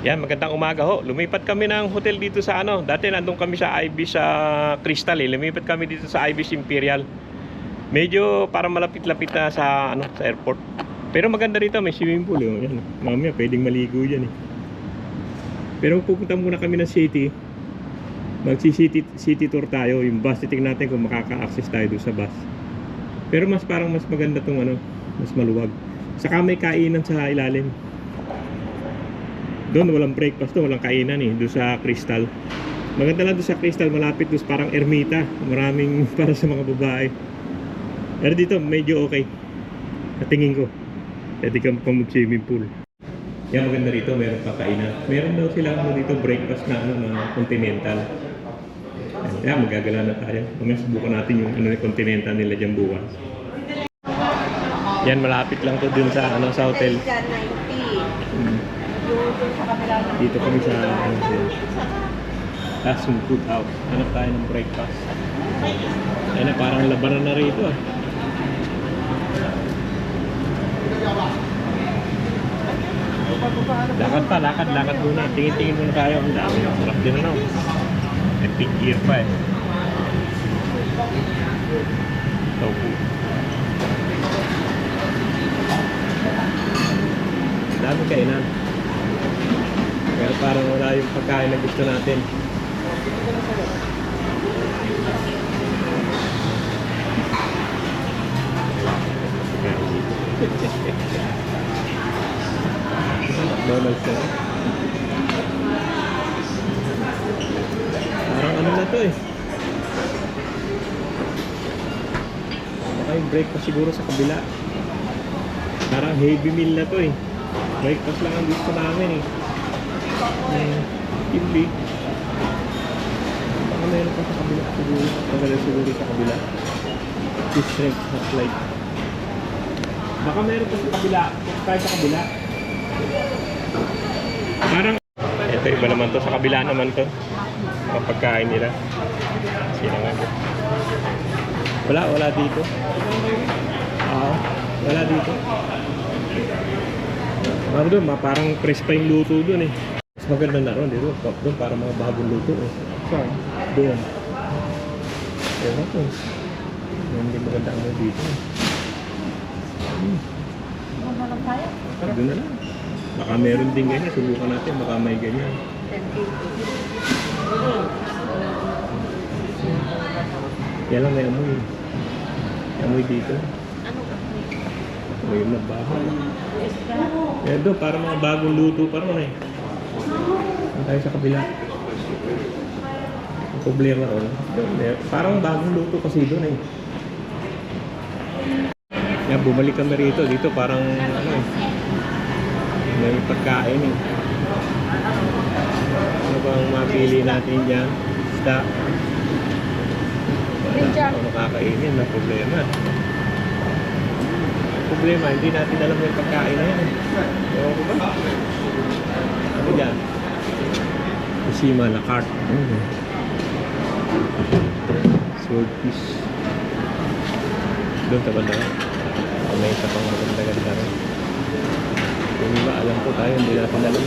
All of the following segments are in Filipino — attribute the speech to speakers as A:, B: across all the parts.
A: Yan, magandang umaga ho. Lumipat kami ng hotel dito sa ano. Dati nandun kami sa Ibis sa Crystal eh. Lumipat kami dito sa Ibis Imperial. Medyo para malapit-lapit na sa ano, sa airport. Pero maganda rito, may swimming pool eh. Yan. Mamaya pwedeng maligo diyan eh. Pero pupunta muna kami ng city. City tour tayo. Yung bus, titingnan natin kung makaka-access tayo doon sa bus. Pero parang mas maganda tong ano, mas maluwag. Saka may kainan sa ilalim. Doon walang breakfast, doon walang kainan eh, doon sa Crystal. Maganda lang doon sa Crystal, malapit doon parang ermita. Maraming para sa mga babae. Pero dito medyo okay. Natingin ko. Pwede kang mag-swimming pool. Yan, maganda rito, meron pa kainan. Meron daw sila dito breakfast na ano, na continental. Yan, magagala na tayo. Mamaya subukan natin yung ano, continental nila diyan bukas. Yan, malapit lang to dun sa ano, sa hotel. Dito kami sa Tasum Food House. Hanap tayo ng breakfast. Ayun na, parang labanan na rito ah. Lakad muna. Tingin-tingin muna tayo. Ang dami. Sarap din ano. May big ear pa eh. Tofu. Dami kainan. Pero parang wala yung pagkain na gusto natin. McDonald's na. Parang ano na to eh. Baka yung breakfast siguro sa kabila. Parang heavy meal na to eh. Breakfast lang ang gusto namin eh. Timli. Baka meron pa sa kabila siguro. Magalang siguro sa kabila. Fish shrimp hot light. Baka meron pa sa kabila. Kahit sa kabila. Parang ito iba naman to. Sa kabila naman to. Mga pagkain nila. Sino nga to? Wala dito. Wala dito. Doon, parang fresh pa yung luto doon eh. Mas maganda na ron, dito. Doon para mga bagong luto eh. Saan? Doon. Ewan ko. Hindi maganda mo dito. Doon na lang. Baka meron din ganyan. Subukan natin. Baka may ganyan. Yan lang may amoy. Amoy dito. Amoy na bahay. Eh doon, para mga bagong luto pa ron eh. Tayo sa kabila. Ang problema ron. Parang bagong luto kasi doon eh. Yan, bumalik kami rito. Dito parang ano eh. May pagkain eh. Ano bang mapili natin dyan? Isda. Ano makakainin na problema. Problema, hindi natin alam yung pagkain na yan. Ewan ko ba? Ano dyan? Kusima na cart. Swordfish. Doon ka ba na? May isa pang maganda-ganda rin. Kung ba, alam ko tayo, hindi natin alam.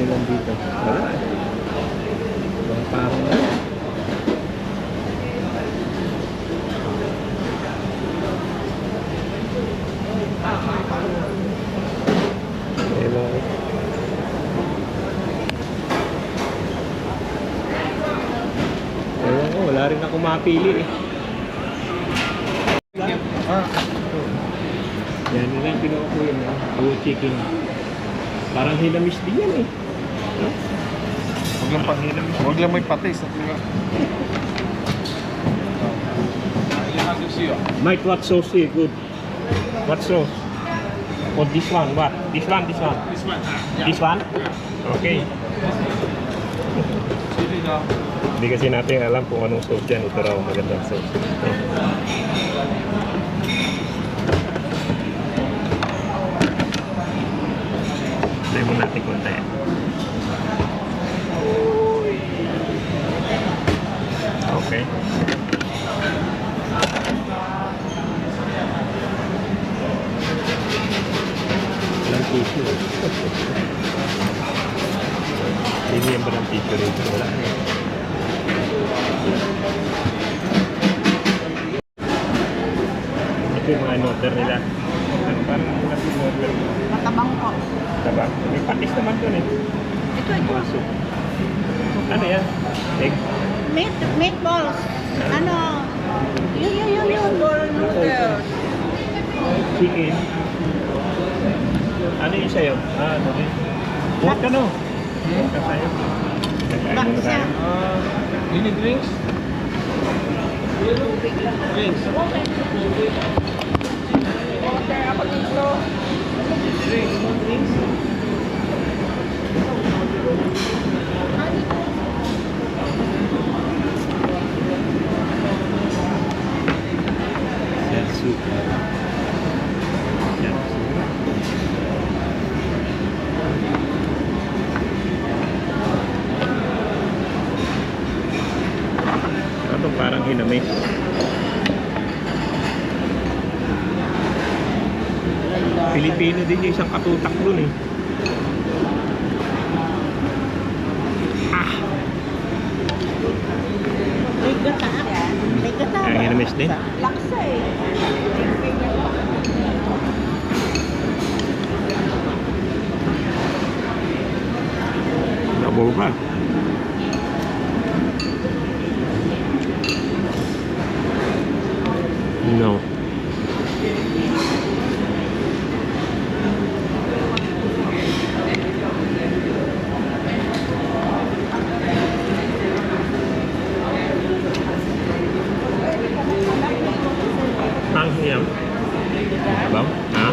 A: Nilang dito. Wala. Bang parang na. Ewan ko, wala rin ako mapili eh. Yan nilang kinuha ko yun. Blue chicken. Parang hinamis din yan eh.
B: Huwag lang pang hinamis. Huwag lang may patis.
A: Mike, what sauce is good? What sauce? Oh, this one, what? This one?
B: This one. Yeah.
A: This one? Okay. Hindi kasi natin alam kung anong sauce yan. Ito raw magandang sauce. Try mo natin konti. Okay. Walang tissue. Hindi ba ng tissue rito? Wala. Ito yung mga in-order nila. Ano parang nasa in-order mo?
C: Matabang po.
A: Tabang. May patis naman dun eh.
C: Ito.
A: Mga soup. Ano yan? Egg?
C: Meatballs. Ano? Yun. Noodles.
A: Chicken. Ano yung sa'yo? Ano rin? What ka no? What ka sa'yo? Nagkain muna tayo.
B: You need drinks? Drinks.
C: Water ako dito.
B: Drinks.
A: Yan, soup. Yan. Ano parang hinamis. Pilipino din yung isang katutak dun eh.
C: May gata. May gata.
A: Ang hinamis din.
C: Laksa eh.
A: Nabuka. No. Ang hiyam. Bang? Ha?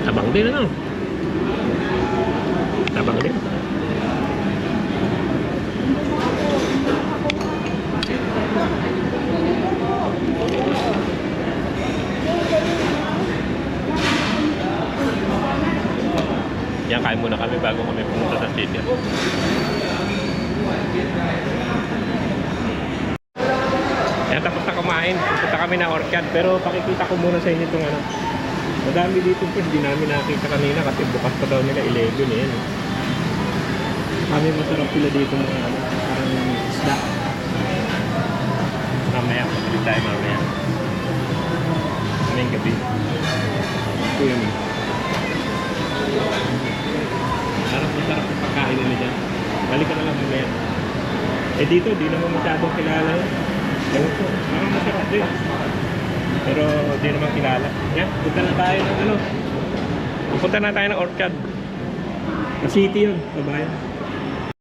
A: Tabang din ano? Tabang din. Yan, kain muna kami bago kami pumunta sa city. Yan, tapos na kumain. Pupunta kami na Orchard. Pero pakikita ko muna sa inyo itong ano. Madami dito po. Hindi namin nakita kanina kasi bukas pa daw nila 11 eh. Ano. Kami masarap sila dito mga ano. Parang isda. Mamaya. Pagkalit tayo mamaya. Mamayang gabi. Ito yun. Sarap na sarap yung pagkain nila dyan. Balik ka na lang mamaya. Eh dito, di naman masyadong kilala yun. Ewan ko, masarap din. Pero di naman kilala. Yan, punta na tayo ng ano. Punta na tayo ng Orchard. Sa city yun, babayan.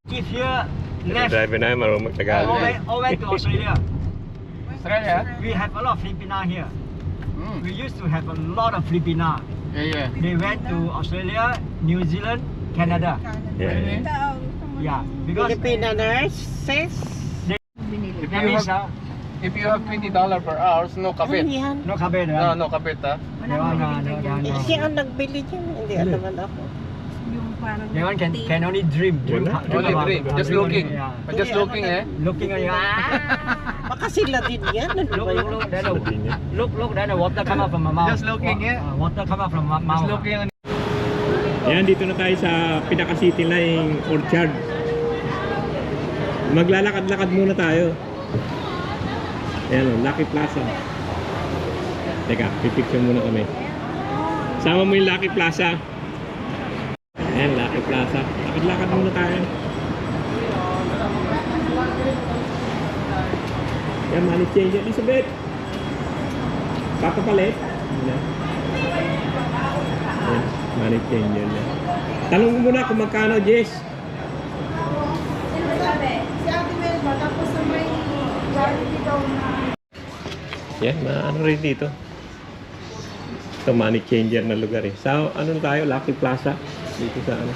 D: If here left
A: Drive na yun, marunong magtagalog.
D: all way to Australia,
B: Australia?
D: we have a lot of Filipina here.
B: Mm.
D: We used to have a lot of Filipina.
B: Yeah.
D: They went to Australia, New Zealand, Canada.
A: Yeah.
D: Yeah, because
C: Filipina nurses.
B: If
D: that
B: you
D: means
B: have, if you have $20 per hour, no
C: Ano
B: kapit.
C: yan?
D: no kabel.
B: No kapit ha.
D: They want,
C: Siya ang nagbili dyan. Hindi naman ako.
D: they want can only dream.
A: Wala.
B: Only
D: about
B: dream.
D: it.
B: Just looking.
D: Yeah.
B: Just looking eh.
D: Looking at you.
C: Baka sila din yan. Ano ba yun?
D: Then the water come out from my mouth.
B: Just looking, yeah.
D: Water come out from my mouth.
B: Just looking.
A: Yan, dito na tayo sa pinaka-city na yung Orchard. Maglalakad-lakad muna tayo. Ayan o, Lucky Plaza. Teka, pipicture muna kami. Sama mo yung Lucky Plaza. Ayan, Lucky Plaza. Lakad-lakad muna tayo. Yan, money changer. Elizabeth! Papapalit? Ayan, money changer na. Tanong mo muna kung magkano, Jess. Yan, ano rin dito. Ito, money changer na lugar eh. Sa ano tayo, Lucky Plaza. Dito sa ano,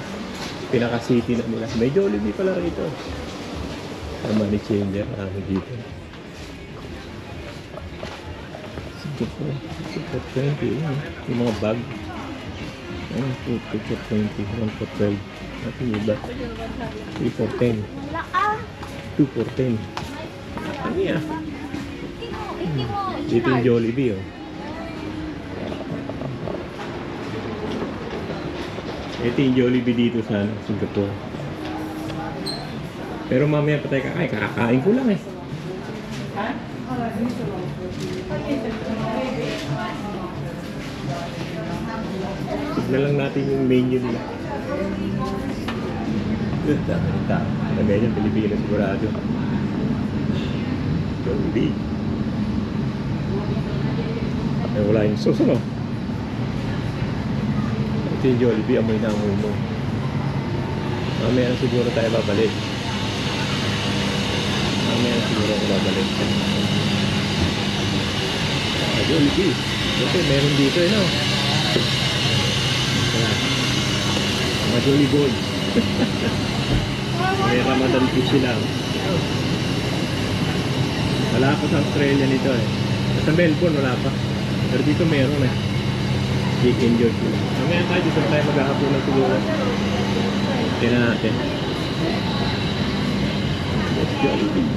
A: pinaka-city na nila. May Jollibee pala rito. Money changer, ano dito. Ito po. Ito po 20. Yung mga bag. Ayan po. Ito po 20. 1 for 12. At yung iba. 3 for 10. 2 for 10. Ano yan? Dito yung Jollibee, oh. Ito yung Jollibee dito sa Singapore. Pero mamaya pa tayo kakain. Kakakain ko lang eh. Tignan lang natin yung menu nila. Good, dami ng tao. Lagay niya, Pilipinas sigurado. Jollibee. Ay, wala yung sauce, ano? Ito yung Jollibee, amoy na amoy mo. Mamaya na siguro tayo babalik. Mamaya na siguro ako babalik. Jollibee. Ito, meron dito, no? Mga Jolly Boys. May Ramadan food sila. Wala pa sa Australia nito eh. Sa Melbourne wala pa. Pero dito meron eh. Chicken George sila. Mamaya tayo dito tayo maghahapunan siguro. Tingnan natin. Jollibee.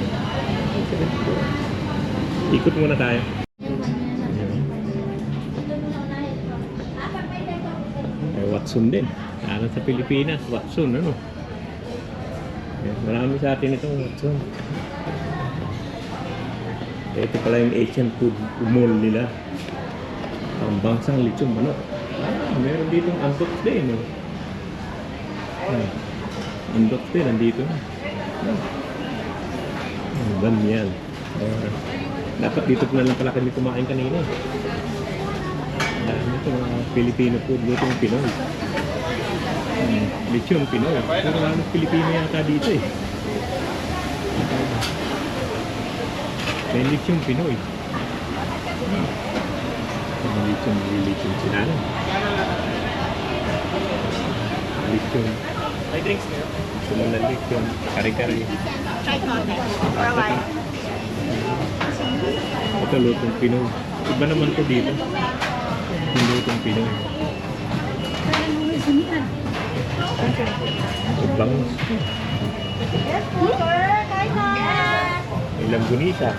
A: Ikot muna tayo. Watson din. Parang sa Pilipinas, Watson, ano? Marami sa atin itong Watson. Ito pala yung Asian food mall nila. Ang bangsang lechon, ano? Meron dito ang Andox din, no? Andox din, nandito na. Banyan. Dapat dito na lang pala kami kumain kanina. Dami ito mga Filipino food, lutong Pinoy. Lechon Pinoy. Pero halos Pilipino yata dito eh. May lechon Pinoy. May lechon sila. Lechon.
B: May drinks niyo?
A: Sunod na lechon. Kari-kari. Ito lutong Pinoy. Iba naman to dito. Yung lutong Pinoy. Bangus. May langgunisa.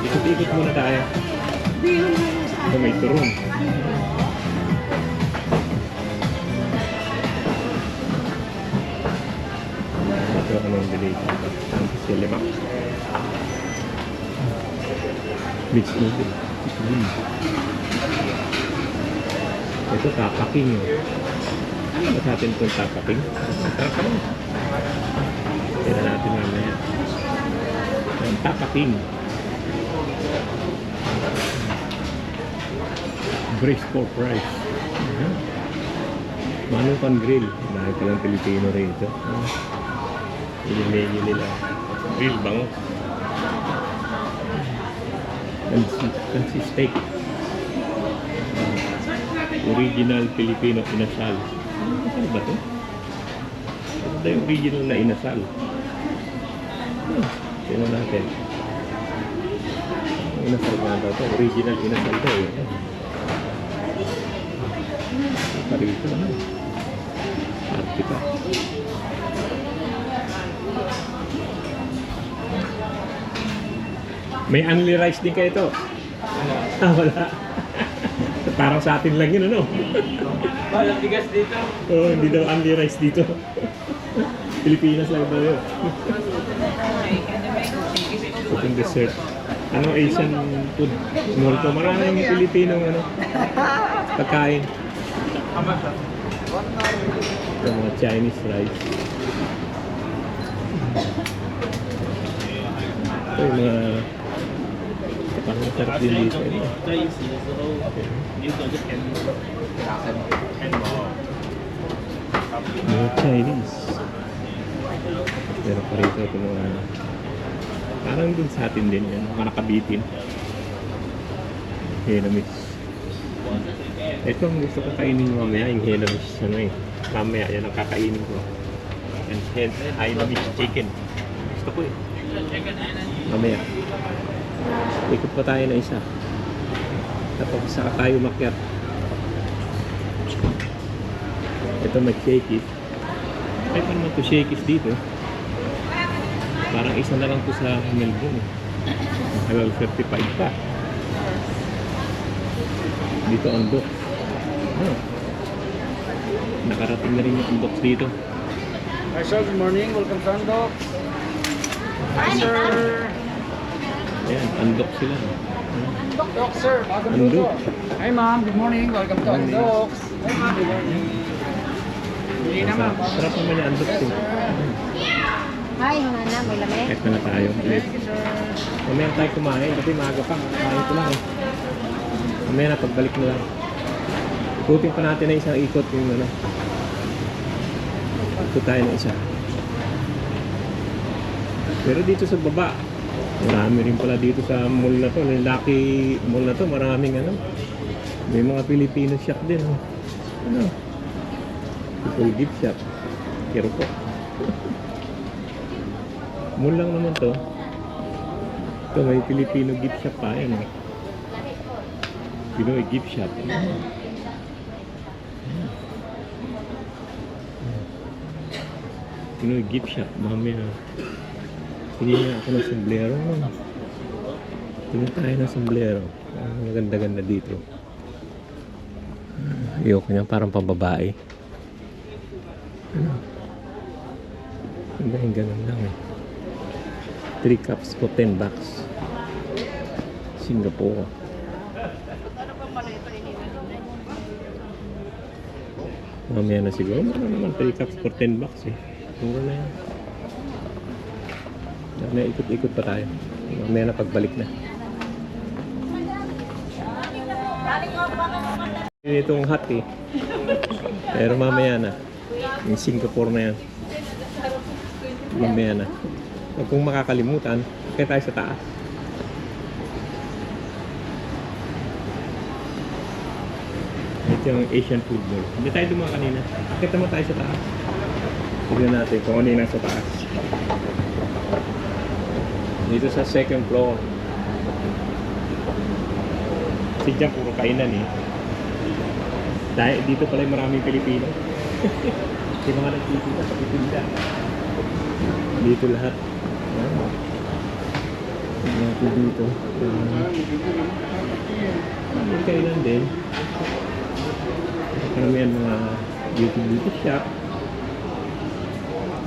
A: Ikot-ikot muna tayo. Ito may turong. Ito anong delay. Ang silimak. Mixed noodle. Ito tapaking. Ano sa atin itong tapaking? Masarap naman. Tignan natin mamaya. Ang tapaking. Braised pork rice. Manukan grill. Dahil palang Pilipino rito. Yung menu nila. Grill bango. Kansi steak. Original Filipino inasal. Ano ba ito? Ito yung original na inasal. Tignan natin. Inasal nga daw ito. Original inasal ito. Parito naman. Arte pa. May only rice din kayo ito. Wala. Parang sa atin lang yun, ano?
D: Walang bigas dito.
A: Oo, hindi daw only rice dito. Pilipinas lang daw yun. Itong dessert. Ano Asian food? Multo. Maraming Pilipino ano, pagkain. Ito mga Chinese rice. Ito yung mga parang sarap din dito. Mga Chinese. Meron pa rito ito mga parang dun sa atin din yan. Mga nakabitin. Helamis. Ito ang gusto ko kainin mamaya. Yung helamis. Ano eh. Mamaya yan ang kakainin ko. And helamis chicken. Gusto ko eh. Mamaya. Ikot pa tayo na isa. Tapos saka tayo umakyat. Ito may Shakey's. Ay pa naman to Shakey's dito. Parang isa na lang to sa Melbourne. Halal 35 pa. Dito ang box. Oh. Nakarating na rin yung box dito.
D: Hi sir, good morning. Welcome to Andok. Hi sir.
A: Ayan, andok sila.
D: Andok sir, bagong
A: Andok.
D: luto. Hi ma'am, good morning. Welcome to
A: Morning.
D: Andok. Hi ma'am, good morning. Hindi na ma'am.
A: Sarap naman yung andok to.
C: Hi, mga na, may lamig.
A: Kahit na tayo.
D: Thank you sir.
A: Mamaya tayo kumain kasi maaga pa. Kain ko lang eh. Mamaya na pagbalik na lang. Ikutin pa natin na isang ikot yung ano. Ikot tayo na isa. Pero dito sa baba, marami rin pala dito sa mall na to. Yung Lucky Mall na to, maraming ano. May mga Filipino shop din. Oh. Ano? People gift shop. Pero po. Mall lang naman to. Ito may Filipino gift shop pa. Ayan oh. Pinoy gift shop. Pinoy gift shop. Mamaya. Hindi nga ako ng sombrero. Tingin tayo ng sombrero. Maganda-ganda dito. Ayoko niya parang pambabae. Ano? Ang ganun lang eh. 3 cups for 10 bucks. Singapore. Mamaya na siguro. Ano naman 3 cups for 10 bucks eh. Mura na yan. Mamaya ikot-ikot pa tayo. Mamaya na pagbalik na. Itong hot eh. Pero mamaya na. Yung Singapore na yan. Mamaya na. Huwag kong makakalimutan, kaya tayo sa taas. Ito yung Asian food mall. Hindi tayo dumaan kanina. Kita mo tayo sa taas. Tignan natin kung ano yung nasa taas. Dito sa second floor. Kasi dyan puro kainan eh. Dahil dito pala yung maraming Pilipino. Yung mga nagtitinda sa titinda. Dito lahat. Dito dito. May kainan din. Karamihan mga beauty shop.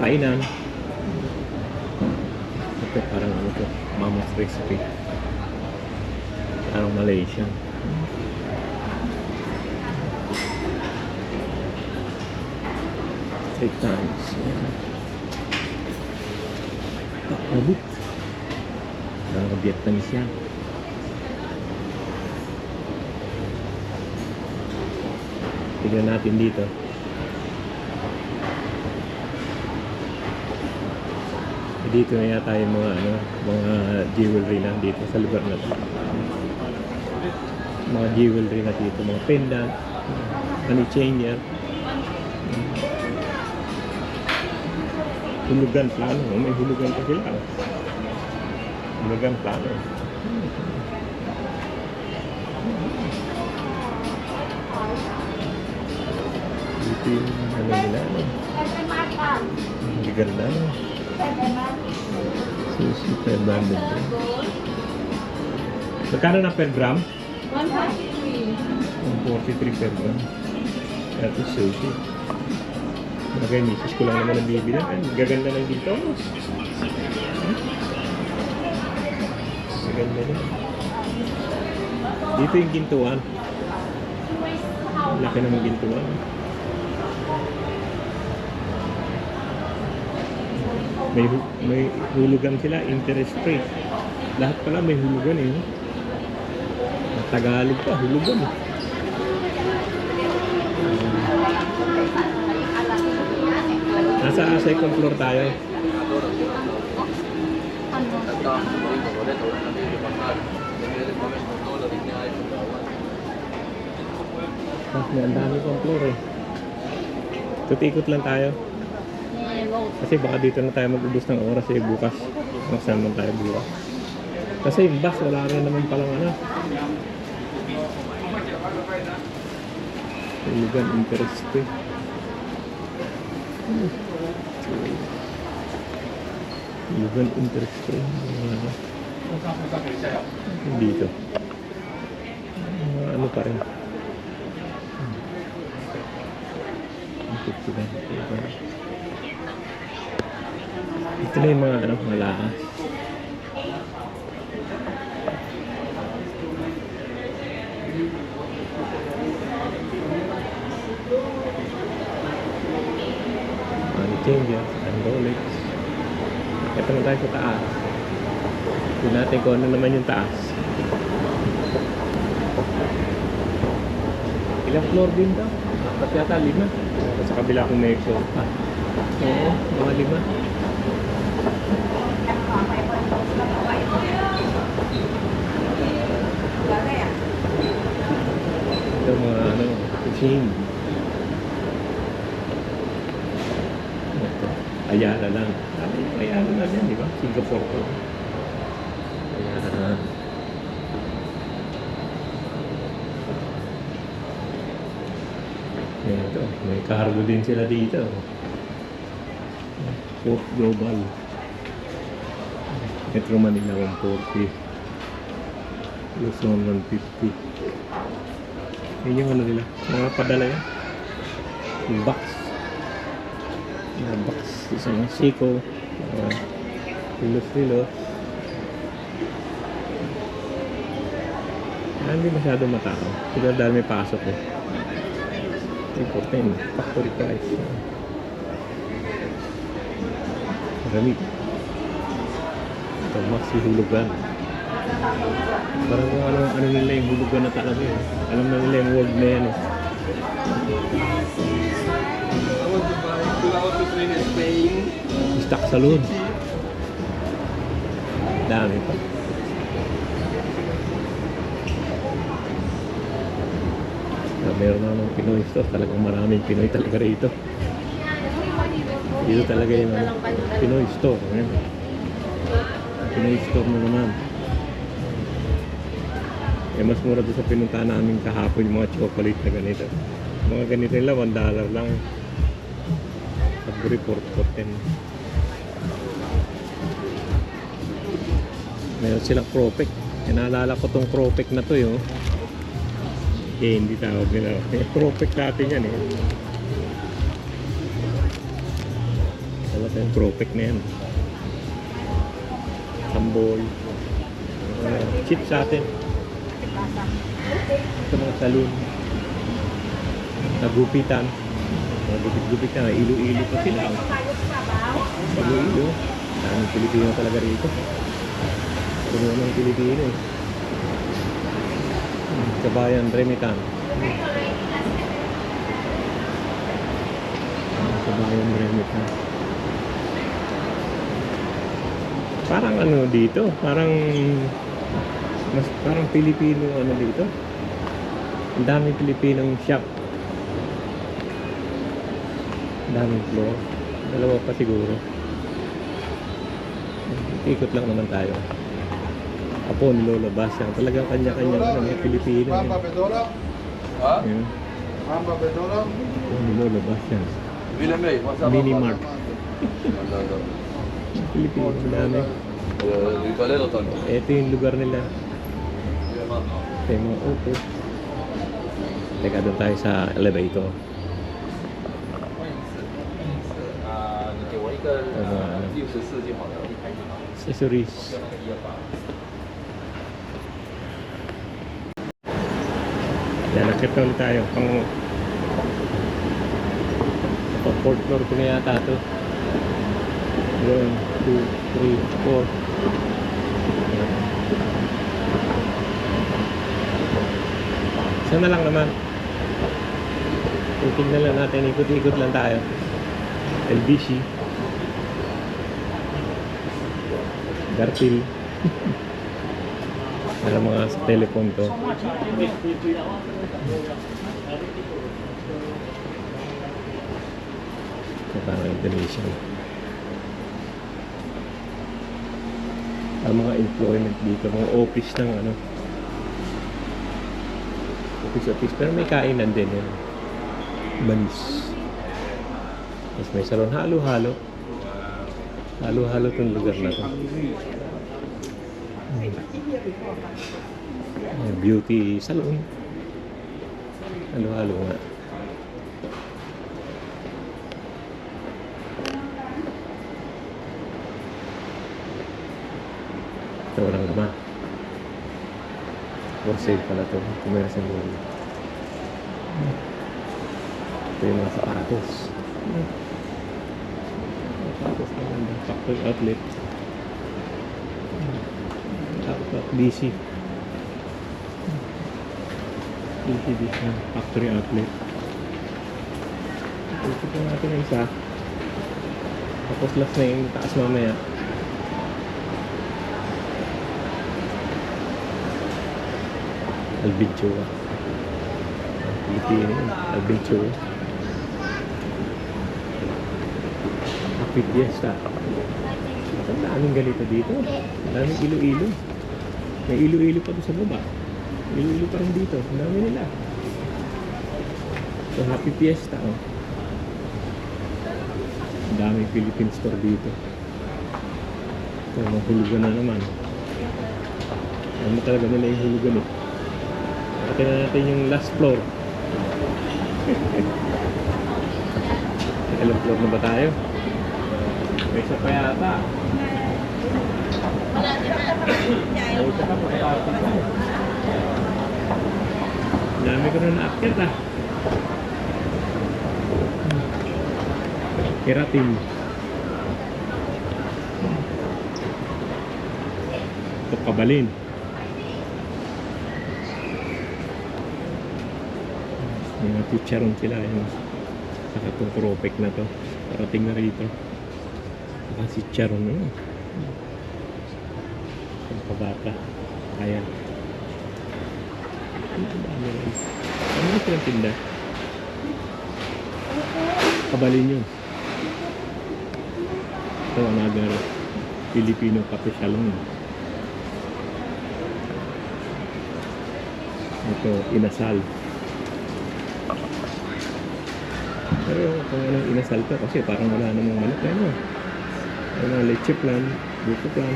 A: Kainan. Ito parang ano to, Mama's Recipe. Parang Malaysian. Take times. Takabut. Parang Vietnamese yan. Tignan natin dito. Dito na yata yung mga jewelry na dito sa lugar na to. Mga jewelry na dito, mga pendant, money changer. Hulugan plano, may hulugan pa sila. Hulugan plano. Dito yung ano nila, legal na, sushi per banded. Magkano na per gram? 143 per gram. Ito sushi. Bagay, misis ko lang naman ang bibili. Ay, gaganda lang dito. Gaganda na. Dito yung gintuan. Laki ng gintuan. May hulugan sila, interest free. Lahat pala may hulugan eh. Tagalog pa, hulugan eh. Nasa second floor tayo. May ang dami pang floor eh. Tutikot lang tayo. Kasi baka dito na tayo mag-ubos ng oras eh bukas. Magsaman tayo bukas. Kasi yung bus wala rin naman palang ano. Hulugan interest ko eh. Hulugan interest ko eh. Dito. Ano pa rin. Ito na yung mga ano, malakas. Money changers and Rolex. Ito na tayo sa taas. Tignan natin kung ano naman yung taas. Ilang floor din daw? Apat yata, 5. Sa kabila kong may floor pa. Oo, mga 5. Ito mga ano, fishing. Ito, Ayala lang. Ayala lang yan, di ba? Singapore ko. Ayala. Ito, may cargo din sila dito. Port Global. Metro Manila 140. Luzon 150. Yun yung ano nila. Mga padala yan. Yung box. Mga box. Isang Siko. Pilos-pilos. Hindi masyado matao. Siguro dahil may pasok eh. Important. Factory price. Marami. Ito, maxi hulugan. Parang kung ano nila yung hulugan na talaga eh. Alam na nila yung word na yan eh. Stock saloon. Dami pa. Meron na ng Pinoy store. Talagang maraming Pinoy talaga rito. Dito talaga yung Pinoy store. Ayan. Pinoy store na naman. Eh, mas mura doon sa pinuntahan namin kahapon yung mga chocolate na ganito. Mga ganito nila, $1 lang. Cadbury for 10. Meron silang Cropek. Naalala ko tong Cropek na to yun. Eh, hindi tawag nila. Cropek natin yan eh. Talaga yung Cropek na yan. Samboy. Cheap sa atin. Ito mga saloon. Nagupitan. Mga gupit-gupitan. Ilo-ilo pa sila. Ilo-ilo. Daming Pilipino talaga rito. Puno ng Pilipino eh. Kabayan Remitan. Kabayan Remitan. Parang ano dito, parang Pilipino ano dito. Ang daming Pilipinong shop. Ang daming floor. Dalawa pa siguro. Ikot lang naman tayo. Apo nilolabas yan. Talagang kanya-kanya mga Pilipino.
B: Mamba Bedora? Ha?
A: Yan.
B: Mamba Bedora?
A: Apo nilolabas yan.
B: Villemey, what's up?
A: Mini Mart. Pilipino, madami. Ito yung lugar nila. Ito yung mga auto. Teka, doon tayo sa elevator. Accessories. Yan, nakita ulit tayo. Pang 4th floor ko na yata ito. 1, 2, 3, 4. Isa na lang naman. Tingnan lang natin, ikot-ikot lang tayo. LBC. Garfield. Para mga sa telephone to. Ito parang Indonesian. Ang mga employment dito, mga office ng ano. piece of fish. Pero may kainan din yun. Banis. Tapos may salon. Halo-halo. Halo-halo tong lugar na to. Beauty salon. Halo-halo nga. Ito walang laman. For sale pala ito. Commercial mall. Ito yung mga sapatos. Sapatos na ganda. Factory outlet. Tapos DC. DC na factory outlet. Ito po natin ang isa. Tapos last na yung taas mamaya. Albinchua. Pilipino yun. Albinchua. Happy Fiesta. Ang daming ganito dito. Ang daming ilo-ilo. May ilo-ilo pa doon sa baba. Ilo-ilo pa rin dito. Ang dami nila. So, Happy Fiesta. Oh. Ang daming Philippine store dito. Ito, mga hulugan na naman. Ano talaga nila yung hulugan eh. Tingnan na natin yung last floor. Ilang floor na ba tayo? May isa pa yata. May isa pa pagkatapos tayo. Dami ko na na-upket ah. Keratin. Ito kabalin. May mga chicharon sila yun. Saka itong kropek na to. Parating na rito. Saka chicharon na yun. Ang kabata. Ayan. Ano ba silang tinda? Kabalin yun. Ito another Filipino cafe salon. Ito inasal. Pero kung anong inasal to kasi parang wala namang manok na yun. May mga leche plan, buko plan,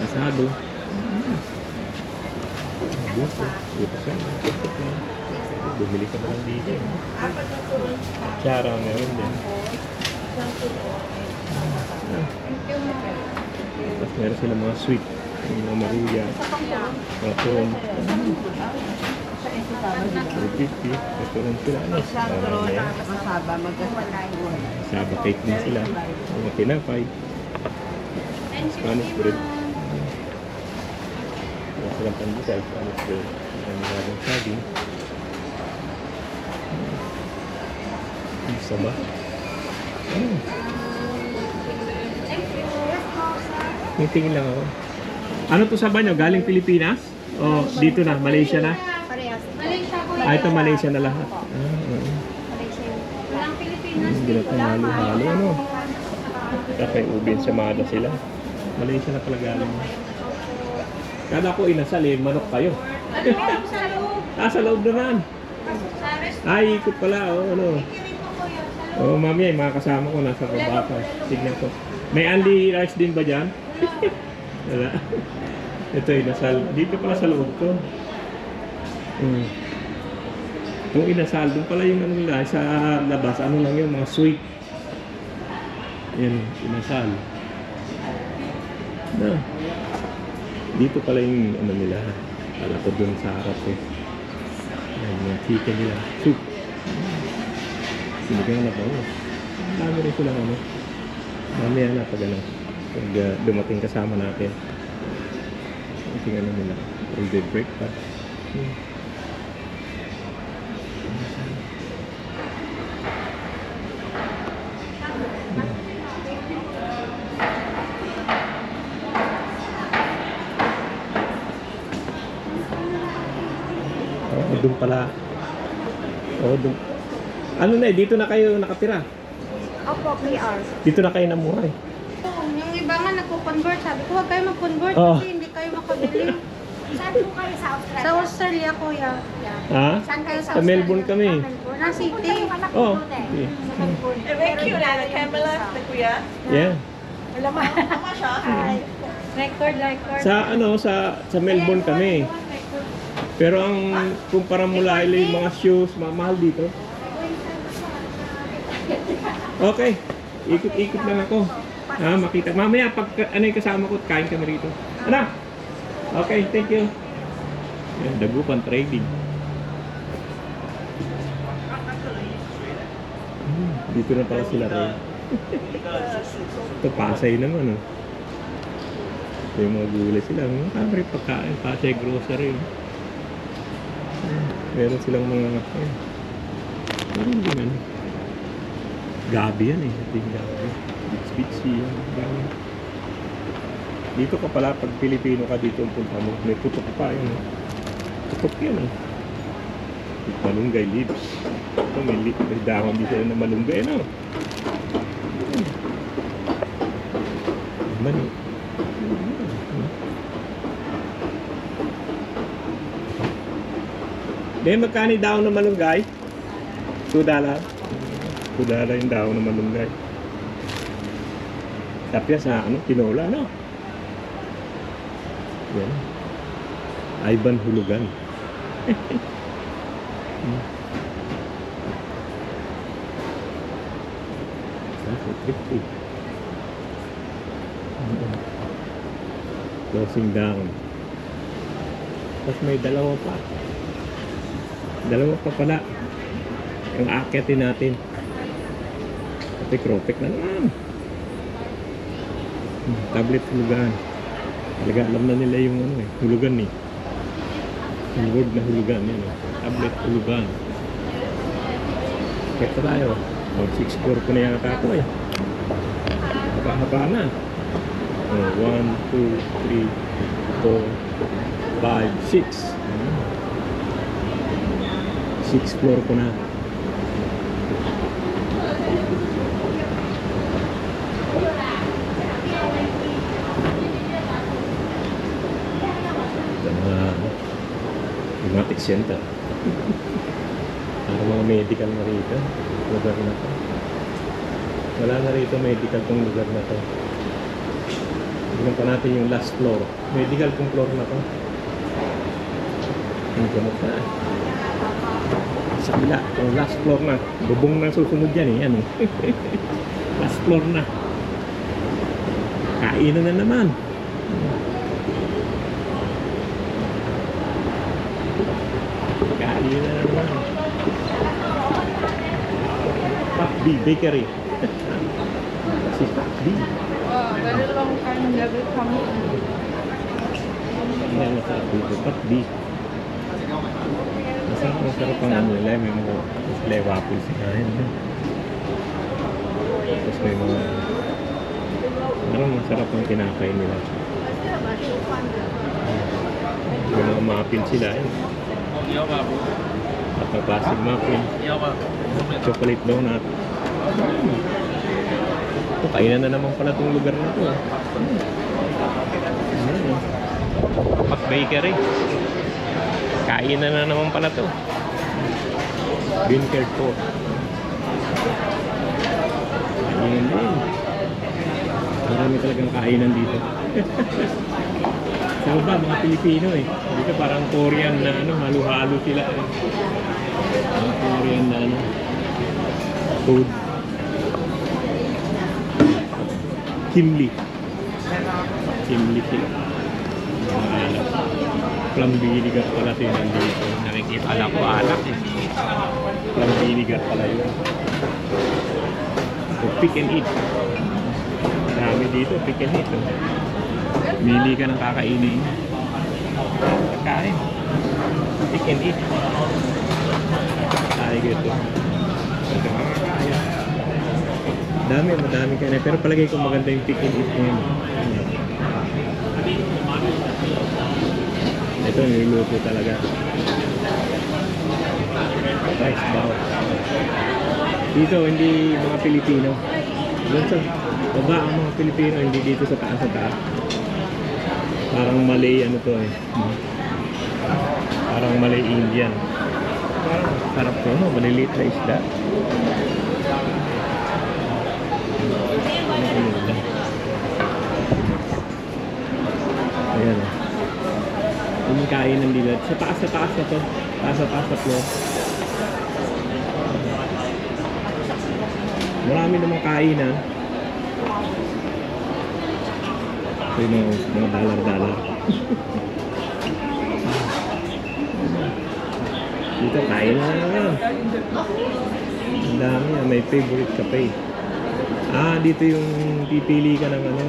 A: asado. Buko plan, buko plan. Bumili ka lang dito. Chara meron din. Tapos meron sila mga sweet. Mga maruya, rapon. 250. Restaurant sila. Saba cake din sila. Mga tinapay. Spanish bread. Wala silang pandesal. Spanish bread. Maraming saging. Isa ba? Tingin lang ako. Ano to saba nyo? Galing Pilipinas? O dito na? Malaysia na?
C: Parehas.
A: Ito Malaysia na lahat.
C: Malaysia yung walang Pilipinas.
A: Hindi na ito halo-halo. Ano? Kaya ubi ensamada sila. Malaysia na pala galing. Kada ko inasal eh, manok kayo. Sa loob naman. Ay, ikot pala. Ano? Mamaya, mga kasama ko nasa baba pa. Tignan ko. May only rice din ba dyan? Wala. Ito inasal. Dito pala sa loob ko. Kung inasal, doon pala yung ano nila sa labas. Ano lang yun, mga sweet. Yan, inasal. Na. Dito pala yung ano nila. Pala ko doon sa harap eh. Yan, mga chicken nila. Soup. Sinigang na pa oh. Dami rin silang ano. Mamaya na pag ano. Pag dumating kasama natin. Tingnan ano nila. All day breakfast. Doon pala. Doon. Ano na dito na kayo nakatira?
C: Opo, 3 hours.
A: Dito na kayo namuhay.
C: Yung iba nga nagko-convert, sabi ko huwag kayo mag-convert
A: Oh.
C: kasi hindi kayo makabili. Saan po kayo sa Australia?
E: Sa Australia, kuya.
A: Ha?
C: Saan kayo
A: Sa Melbourne kami.
C: Melbourne.
E: Na city.
C: Pupunta yung anak ko
A: Oh,
C: doon eh.
A: okay.
C: Sa Melbourne.
F: Very cute na, Camila, na kuya.
A: Yeah.
F: Wala ma. Tama siya.
E: Record.
A: Sa Melbourne kami. Pero ang kumpara mo lang yung mga shoes, mahal dito. Okay. Ikot-ikot lang ako. Makita. Mamaya pag ano yung kasama ko, kain kami rito. Ano? Okay, thank you. Yan, Dagupan Trading. Dito na pala sila rin. Ito Pasay naman, oh. Ito yung mga gulay sila. Kamari pagkain, Pasay grocery. Meron silang mga meron din ano. Gabi yan eh. Ito yung gabi. Bitsy yan. Dito ka pala pag Pilipino ka dito ang punta mo. May tutok pa yun. Tutok yan eh. Malunggay leaves. Ito may dahon dito na malunggay ano. Mani. Then magkano yung dahon na malunggay? $2. $2 yung dahon na malunggay. Tapos sa ano, tinola no? Yan. Ivan Hulugan. Closing down. Tapos may dalawa pa pala yung aakyatin natin. Pati Cropec na naman. Tablet hulugan. Talaga alam na nila yung ano eh, hulugan eh. Yung word na hulugan yan eh. Tablet hulugan. Kaya tayo. 6-4 ko na yata ito eh. Haba-haba na. 1, 2, 3, 4, 5, 6. 6th floor ko na. Rheumatic Center. Ang mga medical na rito. Lugar na to. Wala na rito medical tong lugar na to. Tignan pa natin yung last floor. Medical tong floor na to. Ang gamot na. Sa kabila, yung last floor na. Bubong na susunod yan eh. Ano? Last floor na. Kainan na naman. Kainan na naman. Pat B Bakery. Si Pat B.
E: Oh, very long time never come.
A: Yan na sa dito. Pat B. Masarap ang ano nila. May mga waffles sinahin. Tapos may mga parang masarap ang kinakain nila. May mga muffin sila. At ang classic muffin. Chocolate donut. Kainan na naman pala itong lugar na ito. Pat Bakery. Kainan na naman pala ito. Bean Curd Pork. Kainan din. Marami talagang kainan dito. Sa ba, mga Pilipino eh. Dito parang Korean na ano, halo-halo sila eh. Mga Korean na ano, food. Kimli. Kimli sila. Plum vinegar pala sila nandito. Nakikita ala ko alak eh. Plum vinegar pala yun. So, pick and eat. Dami dito, pick and eat. Oh. Mili ka ng kakainin. Kain. Pick and eat. Ay, gito. Madami ka na. Pero palagay ko maganda yung pick and eat ngayon. Ito, niluluto talaga. Rice bowl. Dito, hindi mga Pilipino. Doon sa baba ang mga Pilipino, hindi dito sa taas. Parang Malay, ano to eh. Parang Malay Indian. Parang sarap to, no? Maliliit na isda. Ayan o. Yung kainan nila. Sa taas na to. Taas na floor. Marami namang kainan. So yung mga dollar. Dito kain na naman. Ang dami. May favorite ka pa eh. Dito yung pipili ka ng ano.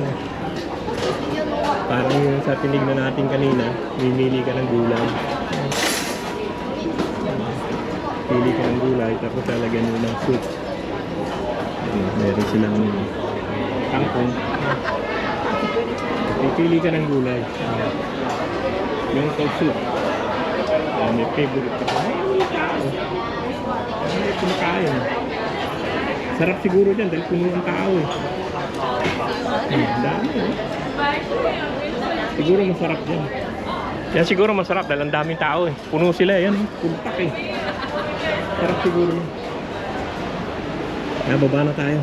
A: Parang yung sa tinignan natin kanina, mimili ka ng gulay. Pili ka ng gulay, tapos lalagyan mo ng soup. Meron silang kangkong. Pipili ka ng gulay. Yung soup. May favorite ka pa. May tao. May kumakain. Sarap siguro dyan dahil puno ang tao eh. Dami eh. Siguro masarap dyan. Yan siguro masarap dahil ang daming tao eh. Puno sila yan eh. Puntak eh. Sarap siguro. Baba na tayo.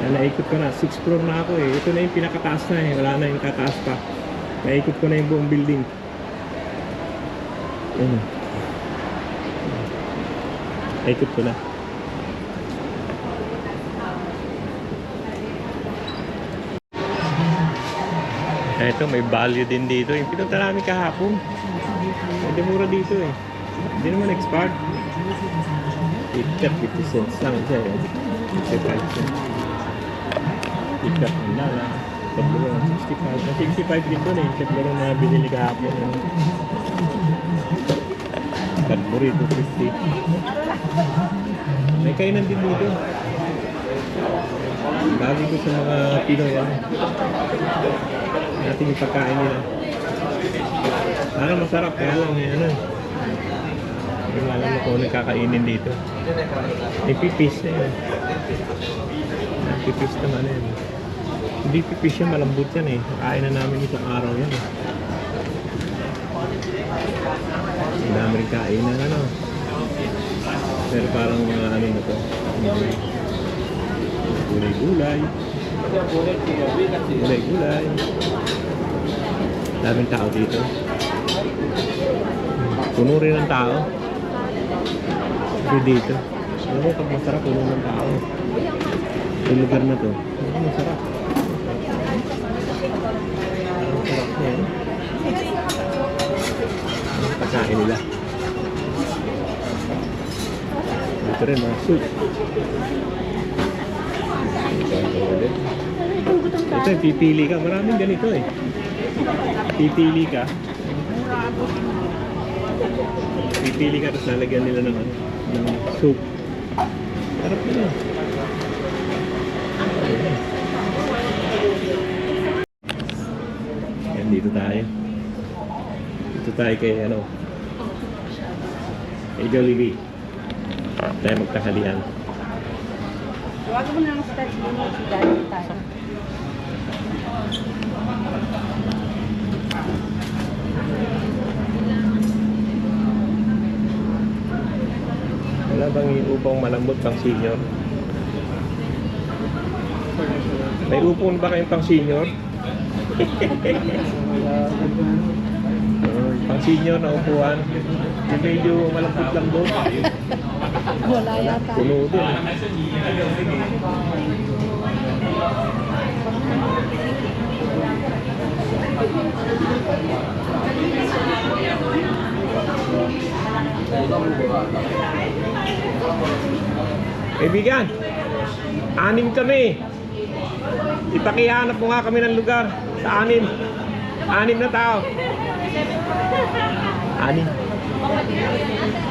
A: Naikot ko na. 6th floor na ako eh. Ito na yung pinakataas na eh. Wala na yung tataas pa. Naikot ko na yung buong building. Naikot ko na. Ito, may value din dito. Yung pinunta namin kahapon. Hindi mura dito eh. Hindi naman expired. 50 cents lang siya eh. 55 cents. Ikat nila lang. Tatlo 65. 65 din doon eh. Tatlo na binili kahapon. Cadbury 250. May kainan din dito. Lagi ko sa mga Pinoy yan. Natin yung pagkain nila. Masarap kaya lang eh. Hindi mo alam mo kung nagkakainin dito. May pipis na yun. Pipis naman yun. Hindi pipis yan, malambot yan eh. Kain na namin isang araw yan eh. Ang dami rin kain ng ano. Pero parang mga ano na to. Gulay-gulay. Gulay-gulay. Daming tao dito. Puno rin ng tao. Dito. Alam mo, pag masarap, puno ng tao. Yung lugar na to. Masarap. Masarap niya eh. Pagkain nila. Dito rin mga soup. Ito, pipili ka. Maraming ganito eh. Pipili ka. Pipili ka, tapos lalagyan nila ng soup. Sarap nila. Yan, dito tayo. Dito tayo kay kay Jollibee. Tayo magkakalian.
E: Huwag mo nang start mo si Daddy tayo.
A: Wala bang upang malambot pang senior? May upon ba kayong pang senior? Pang senior na upuan. Yung medyo malambot-lambot.
E: Wala yata.
A: Puno din. Kaibigan, 6 kami. Ipakihanap mo nga kami ng lugar sa 6. 6 na tao. 6.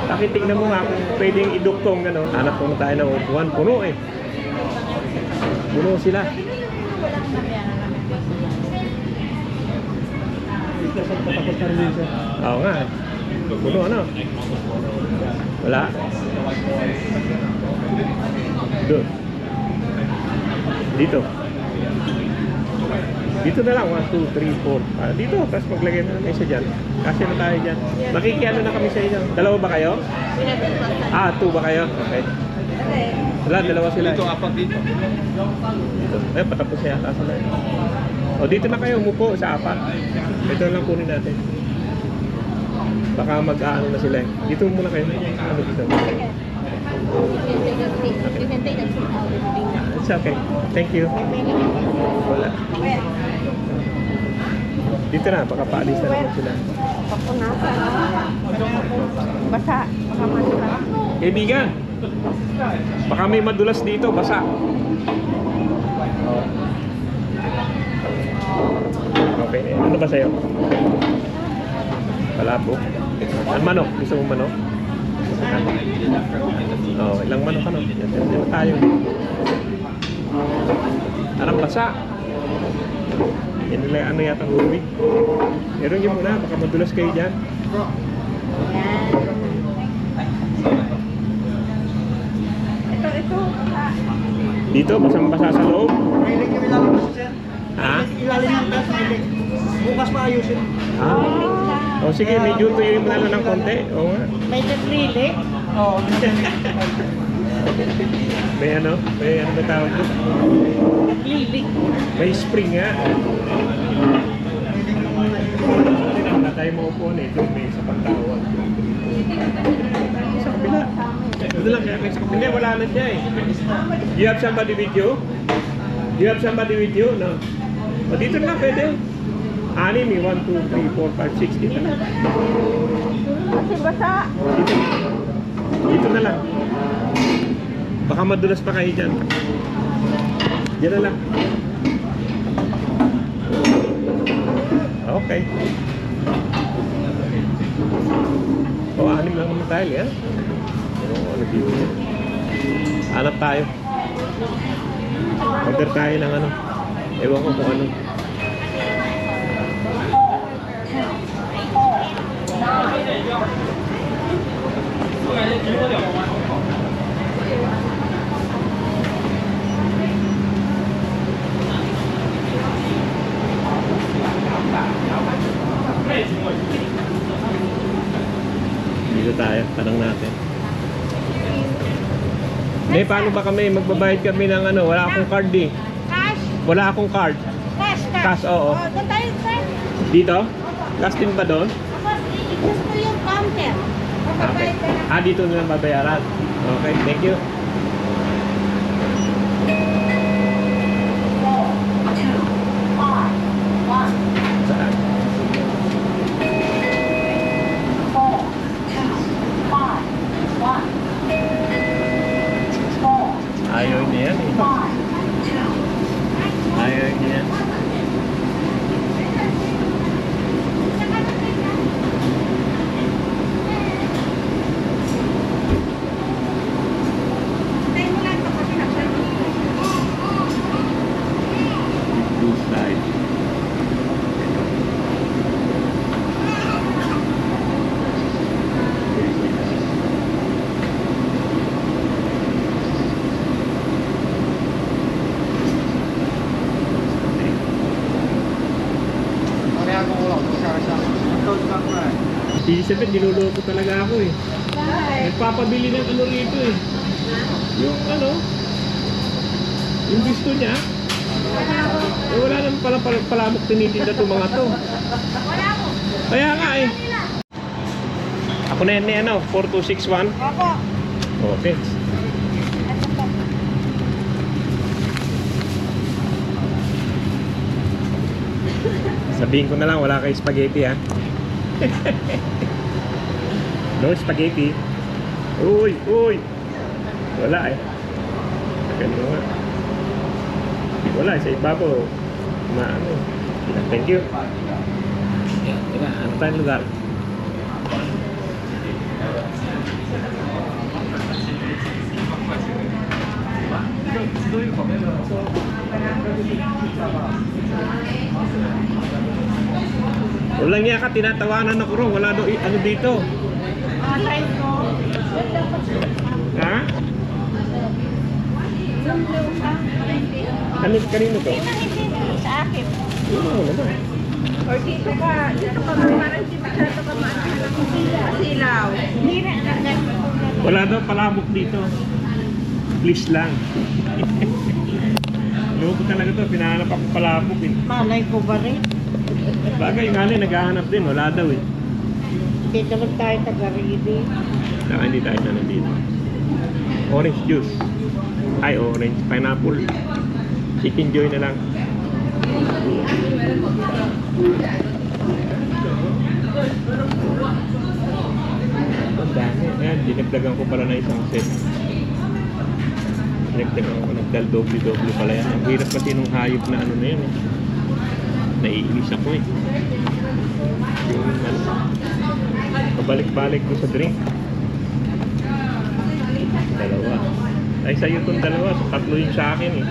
A: Pakitignan mo nga kung pwedeng iduktong gano'n. Hanap po na tayo ng upuan. Puno eh. Puno sila. Oo nga. Puno ano? Wala. Doon. Dito. Dito na lang, 1, 2, 3, 4. Dito, tapos maglagay na lang isa dyan. Kasi na tayo dyan. Makikiano na kami sa inyo. Dalawa ba kayo? 2 ba kayo? Okay. Wala, dalawa sila.
B: Dito, apat dito.
A: Dito. Patapos siya yata sila. O, dito na kayo, umupo sa 4. Ito lang kunin natin. Baka mag-aano na sila eh. Dito muna kayo. Ano dito?
C: You can take the food out of the thing.
A: It's okay. Thank you. Wala. Dito na, baka paalis na naman sila.
E: Papunasan. Basa. Baka madulas.
A: Kaibigan, baka may madulas dito, basa. Okay, ano ba sa'yo? Palabok. Ang manok, gusto mong manok? Oh, ilang manok ano? Dito tayo. Anong basa? Yan nila ano yata ang uwi. Meron nyo muna, baka madulas kayo dyan.
E: Ito.
A: Dito, basang-basa sa loob.
D: Mahilig yung ilalim mo, sir.
A: Ha?
D: Ilalim ng tas, mahilig. Bukas maayusin.
A: O sige, medyo tuyuin mo na lang ng konti. Oo nga.
E: May naglili.
D: Oo.
A: May ano ba tawag doon?
E: Naglili.
A: May spring nga. Wala tayo maupuan eh. Doon may isa pang tawag. Sa kabila. Doon lang kaya sa kabila. Wala na siya eh. Do you have somebody with you? Do you have somebody with you? No. O dito na lang pwede. 6 eh. 1, 2, 3, 4, 5, 6. Dito na.
E: Kasi basa.
A: Dito na lang. Baka madulas pa kayo dyan. Diyan na lang. Okay. O, 6 lang naman tayo, yan. Ano dito? Hanap tayo. Order tayo ng ano. Ewan ko kung ano. Dito tayo, tanong natin. Paano ba kami? Magbabayad kami ng ano? Wala akong card eh.
E: Cash.
A: Wala akong card. Cash, oo.
E: Doon tayo, sir.
A: Dito? Cash din ba doon?
E: Tapos, i-just ko yung counter.
A: Okay.
E: Magbabayad ka na.
A: Dito na lang babayaran. Okay, thank you. Saan? Ayaw niya yan eh. Ayaw niya yan.
E: Tayo mo lang ito kasi nagsabi.
A: Blue side.
D: Pareha kong ulang. Ito,
A: Elizabeth, niloloko talaga ako eh. Nagpapabili ng ano rito eh. Yung ano, yung gusto niya. Eh, wala naman pala palamok tinitinda itong mga to. Kaya nga eh. Ako na yan ano, 4261.
E: Opo.
A: Oh, thanks. Sabihin ko na lang, wala kayo spaghetti ha. No spaghetti. Uy, uy. Wala eh. Ganun nga. Wala, sa ibabaw. Ano. Thank you. Yan, teka, ano tayong lugar? Walang niya ka, tinatawanan ako ron. Wala do, ano dito?
E: Mga size ko.
A: Ha?
E: Zoom sa
A: Kanino to?
E: akin.
A: Oo naman.
F: Or dito ka parang hindi masyado ka maano ng silaw.
A: Wala daw palabok dito. Please lang. Loko talaga to, pinahanap ako palabok eh.
E: Malay ko ba rin?
A: Bagay nga rin, naghahanap din, wala daw eh.
E: Dito lang tayo taga-ready.
A: Saka hindi tayo na nandito. Orange juice. Ay, orange. Pineapple. Chicken joy na lang. Ang dami. Ayan, dinagdagan ko pala na isang set. Dinagdagan ko, nagdal-doble-doble pala yan. Ang hirap kasi nung hayop na ano na yun eh. Naiinis ako eh. Yung ano, pabalik-balik ko sa drink. Dalawa. Ay, sa'yo itong dalawa. So, tatlo yung sa akin eh.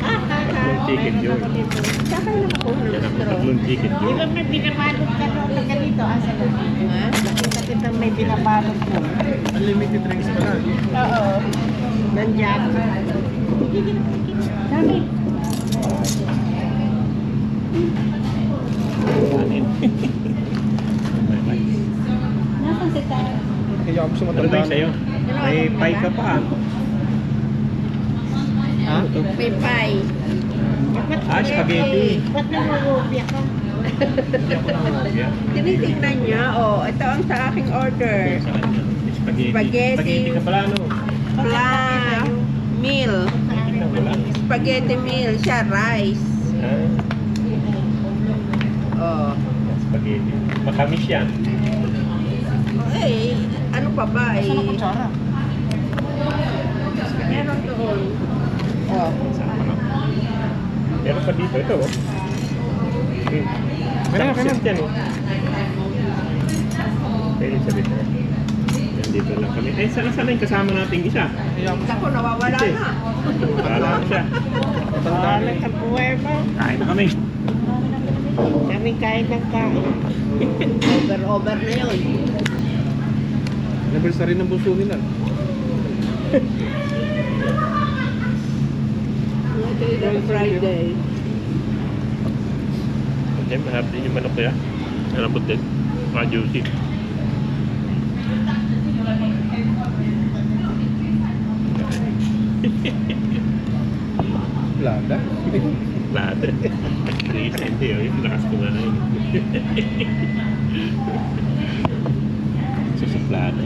A: Tatlong chicken joy.
C: Saka lang ako ng
A: Yan ako,
C: straw.
A: tatlong chicken
E: Di
A: joy.
E: ba may binabalot ka doon ka dito? Asa na?
C: Ha?
E: Nakita kita may binabalot mo.
B: Unlimited drinks pala.
E: Oo. Nandiyan. Dami.
A: Anin.
C: Nasaan si Tara?
B: Kaya ako sa
A: Ano ba yung sa'yo? May pie ka pa ah.
B: Ha?
C: May pie.
A: Ah, spaghetti.
E: Ba't namumubya ka?
A: Hindi ako namumugya.
C: Tinitignan niya, oh, ito ang sa aking order.
A: Sa kanya. Spaghetti.
C: Spaghetti.
A: Spaghetti ka pala ano?
C: Meal.
A: Tingnan mo lang.
C: Spaghetti meal siya, rice.
A: Ah,
C: Oh.
A: spaghetti. Matamis yan.
C: Eh, ano pa ba eh?
B: Saan ang kutsara?
C: Meron doon. Oh.
A: Sama na. Meron pa dito. Ito oh.
B: Kaya, kaya.
A: Sunset yan eh. Kaya Elizabeth na. Yan dito lang kami. Eh, sana yung kasama nating isa?
B: Kaya ako
C: Ako, nawawala
A: Kasi,
C: na.
A: wala na siya.
E: Wala ka buhay mo.
A: Kain na kami.
E: Kami kain ng kain.
C: Over na yun.
B: anniversary ng bunso nila.
C: Friday.
A: Okay, mahirap din yung manok kaya. Malambot din. Mga juicy.
B: Lada.
A: Lahat. Hindi oh. Yung lakas ko nga na yun. Susuplada.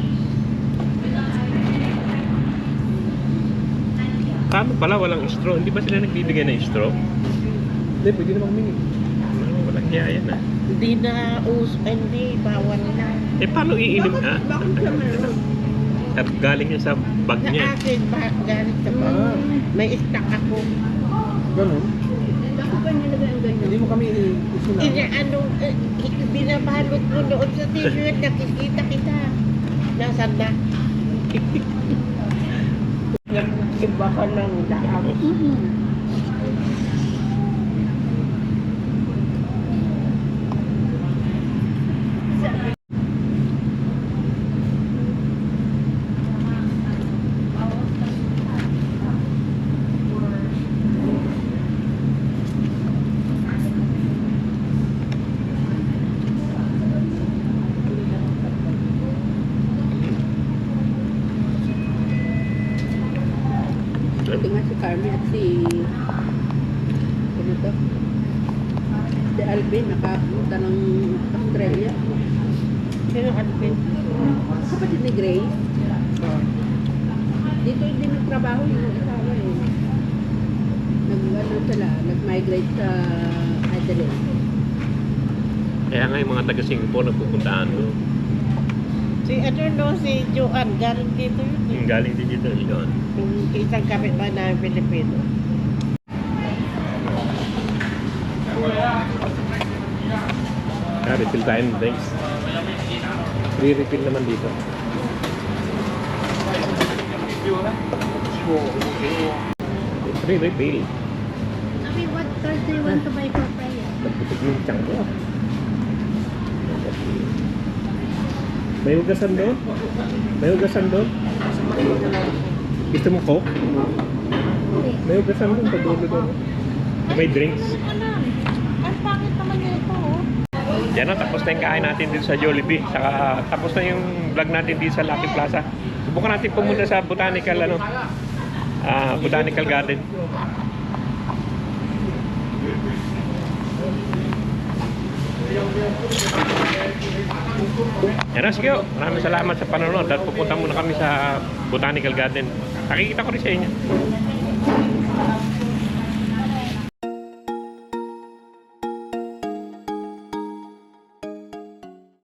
A: Paano pala walang straw? Hindi ba sila nagbibigay ng straw?
B: Hindi, pwede naman humingi.
A: Walang hiya yan ah.
E: Hindi na hindi, bawal na.
A: Eh paano iinom ka?
C: Bakit siya meron?
A: At galing yun sa bag
E: Sa
A: niya.
E: akin, galit sa mga. May stock ako.
B: Ganun.
C: Bakit ba nilagay ang ganyan?
B: Hindi mo kami isunod.
E: Binabalot mo doon sa t-shirt, nakikita kita. Nasaan na? Iba ka lang dahil.
C: Pati nga si Carmen at si ano to? Si Alvin nakapunta ng Australia.
E: Sino Alvin?
C: Kapatid ni Grace. Dito din nagtrabaho yung asawa eh. Nag-ano sila, nag-migrate sa Adelaide.
A: Kaya nga yung mga taga Singapore nagpupuntaan doon.
E: Si si Joanne, galing dito yun.
A: Yung galing din dito yun.
E: Yung isang kapitbahay namin Pilipino.
A: Refill tayo ng drinks. Free refill naman dito. Free refill.
C: Mami, what card do you want to buy for Freya?
A: Nagputik yung tiyang ko. May hugasan doon? May hugasan doon? Gusto mo Coke? May ugasan doon sa dulo doon. May drinks.
F: Ang pangit naman nito.
A: Yan na, tapos na yung kain natin dito sa Jollibee. Saka tapos na yung vlog natin dito sa Lucky Plaza. Subukan natin pumunta sa Botanical, Botanical Garden. Yan na, sige. Maraming salamat sa panonood at pupunta muna kami sa Botanical Garden. Nakikita ko rin sa inyo.